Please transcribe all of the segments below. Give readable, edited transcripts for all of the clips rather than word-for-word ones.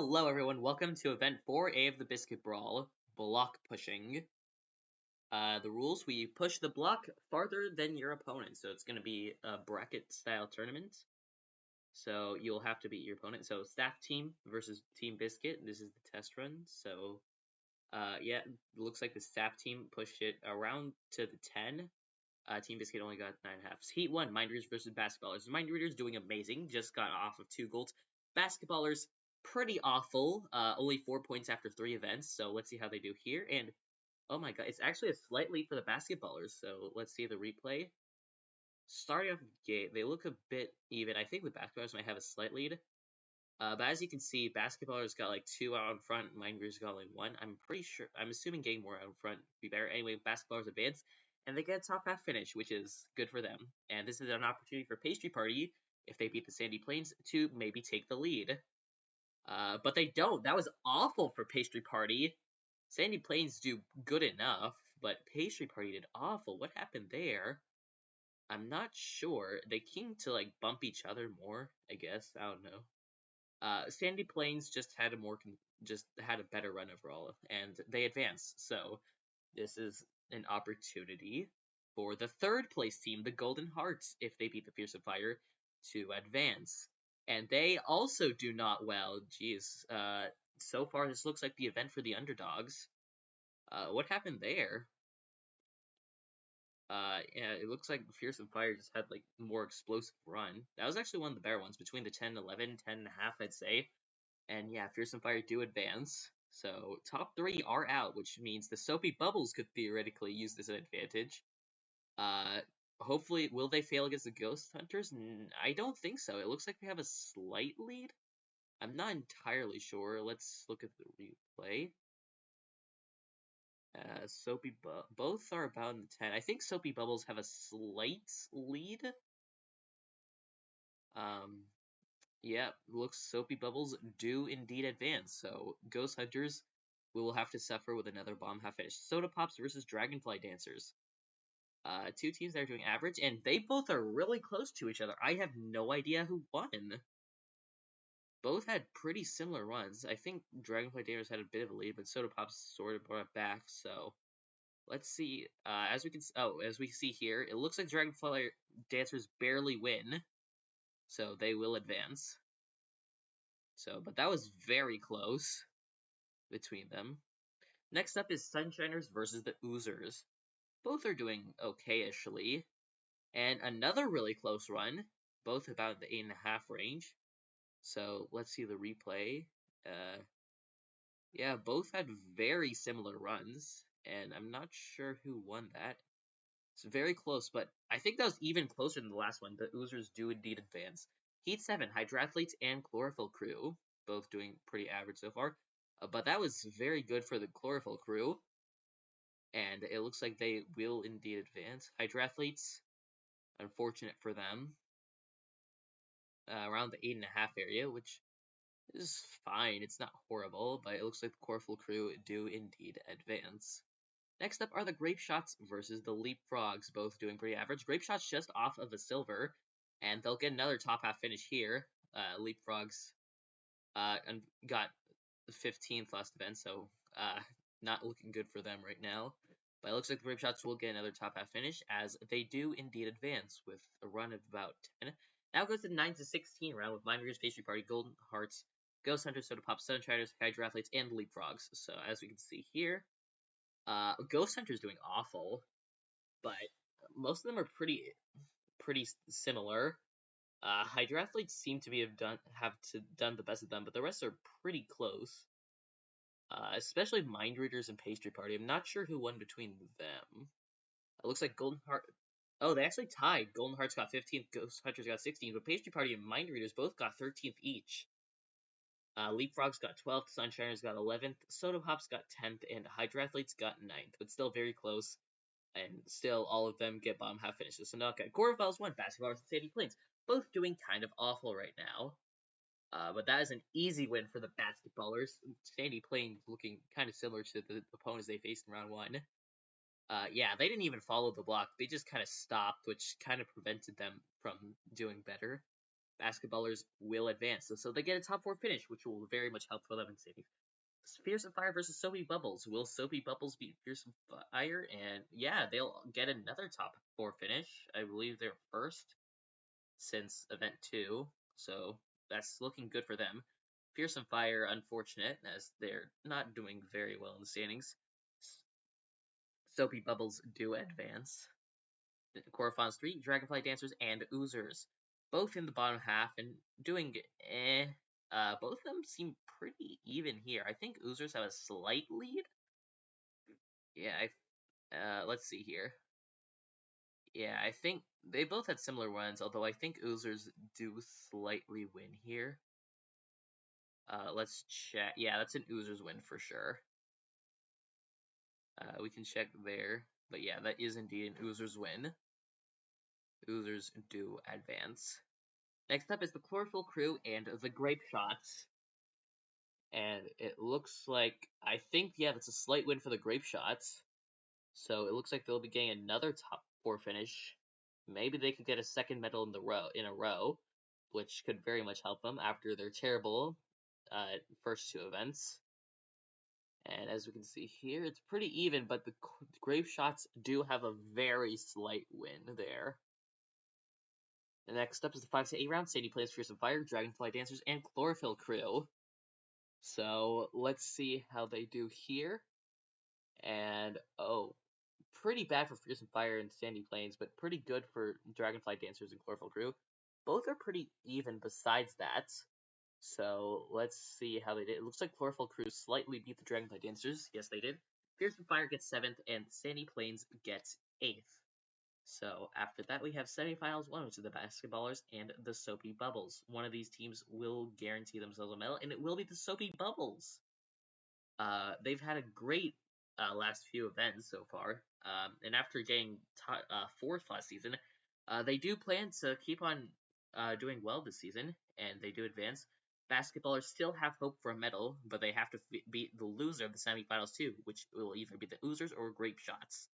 Hello everyone, welcome to event 4A of the Biscuit Brawl, block pushing. The rules, we push the block farther than your opponent, so it's going to be a bracket style tournament. So you'll have to beat your opponent. So staff team versus team Biscuit, this is the test run. So yeah, it looks like the staff team pushed it around to the 10. Team Biscuit only got 9.5. Heat 1, Mind Readers versus Basketballers. Mind Readers doing amazing, just got off of 2 golds. Basketballers, pretty awful, only 4 points after 3 events, so let's see how they do here. And, oh my god, it's actually a slight lead for the Basketballers, so let's see the replay. Starting off the gate, they look a bit even. I think the Basketballers might have a slight lead. But as you can see, Basketballers got like 2 out in front, Mind Readers got only 1. I'm assuming getting more out in front would be better. Anyway, Basketballers advance, and they get a top half finish, which is good for them. And this is an opportunity for Pastry Party, if they beat the Sandy Plains, to maybe take the lead. But they don't. That was awful for Pastry Party. Sandy Plains do good enough, but Pastry Party did awful. What happened there? I'm not sure. They came to like bump each other more, I guess. I don't know. Sandy Plains just had a better run overall, and they advanced. So this is an opportunity for the third place team, the Golden Hearts, if they beat the Fearsome Fire, to advance. And they also do not well. Jeez. So far this looks like the event for the underdogs. What happened there? Yeah, it looks like Fearsome Fire just had like more explosive run. That was actually one of the better ones, between the 10, 11, 10.5, I'd say. And yeah, Fearsome Fire do advance. So top 3 are out, which means the Soapy Bubbles could theoretically use this advantage. Hopefully, will they fail against the Ghost Hunters? I don't think so. It looks like they have a slight lead. I'm not entirely sure. Let's look at the replay. Both are about in the 10. I think Soapy Bubbles have a slight lead. Yeah, looks Soapy Bubbles do indeed advance, so Ghost Hunters will have to suffer with another bomb half finish. Soda Pops versus Dragonfly Dancers. 2 teams that are doing average, and they both are really close to each other. I have no idea who won. Both had pretty similar runs. I think Dragonfly Dancers had a bit of a lead, but Soda Pops sort of brought it back, so let's see. As we see here, it looks like Dragonfly Dancers barely win, so they will advance. So, but that was very close between them. Next up is Sunshiners versus the Oozers. Both are doing okay-ishly. And another really close run, both about the 8.5 range. So let's see the replay. Yeah, both had very similar runs, and I'm not sure who won that. It's very close, but I think that was even closer than the last one. The Oozers do indeed advance. Heat 7, Hydrathletes and Chlorophyll Crew, both doing pretty average so far. But that was very good for the Chlorophyll Crew, and it looks like they will indeed advance. Hydrathletes, unfortunate for them, around the 8.5 area, which is fine. It's not horrible, but it looks like the Chlorophyll Crew do indeed advance. Next up are the Grape Shots versus the Leapfrogs, both doing pretty average. Grape Shots just off of a silver, and they'll get another top half finish here. Leapfrogs got 15th last event, so not looking good for them right now. But it looks like the Grape Shots will get another top half finish, as they do indeed advance with a run of about 10. Now goes to the 9 to 16 round with Mind Readers, Pastry Party, Golden Hearts, Ghost Hunters, Soda Pops, Sunshiners, Hydrathletes, and Leapfrogs. So as we can see here, Ghost Hunter's doing awful, but most of them are pretty similar. Hydrathletes seem to have done the best of them, but the rest are pretty close. Especially Mind Readers and Pastry Party. I'm not sure who won between them. It looks like Golden Heart. Oh, they actually tied. Golden Hearts got 15th, Ghost Hunters got 16th, but Pastry Party and Mind Readers both got 13th each. Leapfrogs got 12th, Sunshiners got 11th, Soda Pops got 10th, and Hydrathletes got 9th, but still very close. And still, all of them get bottom half finishes. So now, okay, Quarterfinals 1, Basketballers and Sandy Plains, both doing kind of awful right now. But that is an easy win for the Basketballers. Sandy Plains looking kind of similar to the opponents they faced in round 1. Yeah, they didn't even follow the block. They just kind of stopped, which kind of prevented them from doing better. Basketballers will advance. So they get a top 4 finish, which will very much help for them in saving. Fearsome Fire versus Soapy Bubbles. Will Soapy Bubbles beat Fearsome Fire? And yeah, they'll get another top 4 finish. I believe they're first since Event 2, so that's looking good for them. Fearsome Fire, unfortunate, as they're not doing very well in the standings. Soapy Bubbles do advance. Correspondence 3, Dragonfly Dancers and Oozers. Both in the bottom half and doing both of them seem pretty even here. I think Oozers have a slight lead. Yeah, let's see here. Yeah, I think they both had similar ones, although I think Oozers do slightly win here. Let's check. Yeah, that's an Oozers win for sure. We can check there. But yeah, that is indeed an Oozers win. Oozers do advance. Next up is the Chlorophyll Crew and the Grape Shots. And it looks like, I think, yeah, that's a slight win for the Grape Shots. So it looks like they'll be getting another top 4 finish. Maybe they could get a second medal in a row, which could very much help them after their terrible first 2 events. And as we can see here, it's pretty even, but the Grape Shots do have a very slight win there. The next up is the 5 to 8 round. Sadie plays Fearsome Fire, Dragonfly Dancers, and Chlorophyll Crew. So let's see how they do here. And oh, pretty bad for Fearsome Fire and Sandy Plains, but pretty good for Dragonfly Dancers and Chlorophyll Crew. Both are pretty even besides that. So let's see how they did. It looks like Chlorophyll Crew slightly beat the Dragonfly Dancers. Yes, they did. Fearsome Fire gets 7th, and Sandy Plains gets 8th. So after that, we have semifinals 1, which is the Basketballers and the Soapy Bubbles. One of these teams will guarantee themselves a medal, and it will be the Soapy Bubbles. They've had a great last few events so far, and after getting 4th last season, they do plan to keep on doing well this season, and they do advance. Basketballers still have hope for a medal, but they have to beat the loser of the semifinals too, which will either be the Oozers or Grape Shots.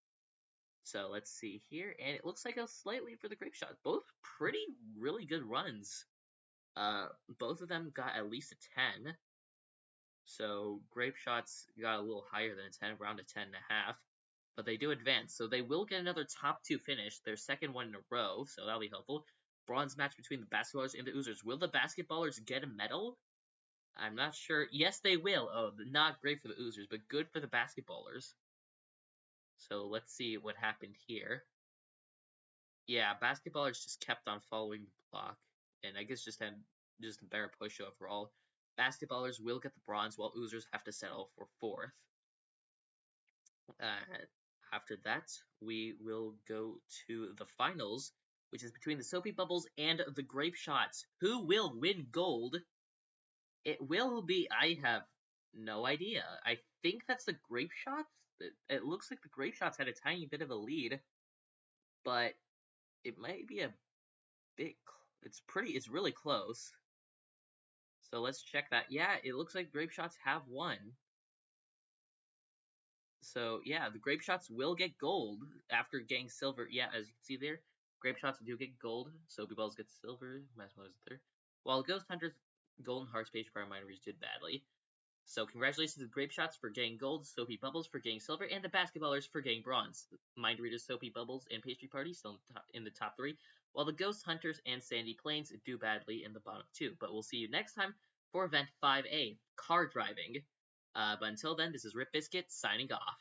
So let's see here, and it looks like a slight lead for the Grape Shots. Both really good runs. Both of them got at least a 10. So Grape Shots got a little higher than a 10, around a 10.5. But they do advance, so they will get another top 2 finish, their second one in a row, so that'll be helpful. Bronze match between the Basketballers and the Oozers. Will the Basketballers get a medal? I'm not sure. Yes, they will. Oh, not great for the Oozers, but good for the Basketballers. So let's see what happened here. Yeah, Basketballers just kept on following the block, and I guess just had a better push overall. Basketballers will get the bronze, while Oozers have to settle for 4th. After that, we will go to the finals, which is between the Soapy Bubbles and the Grape Shots. Who will win gold? It will be, I have no idea. I think that's the Grape Shots. It looks like the Grape Shots had a tiny bit of a lead, but it might be a bit, it's really close. So let's check that. Yeah, it looks like Grape Shots have won. So yeah, the Grape Shots will get gold after getting silver. Yeah, as you can see there, Grape Shots do get gold. Soapy Balls get silver. Massimo is third. While Ghost Hunters, Golden Hearts, Page Fire Mind Readers did badly. So congratulations to the Grape Shots for getting gold, Soapy Bubbles for getting silver, and the Basketballers for getting bronze. Mind Readers, Soapy Bubbles, and Pastry Party still in the top 3, while the Ghost Hunters and Sandy Plains do badly in the bottom 2. But we'll see you next time for Event 5A, Car Driving. But until then, this is Rip Biscuit signing off.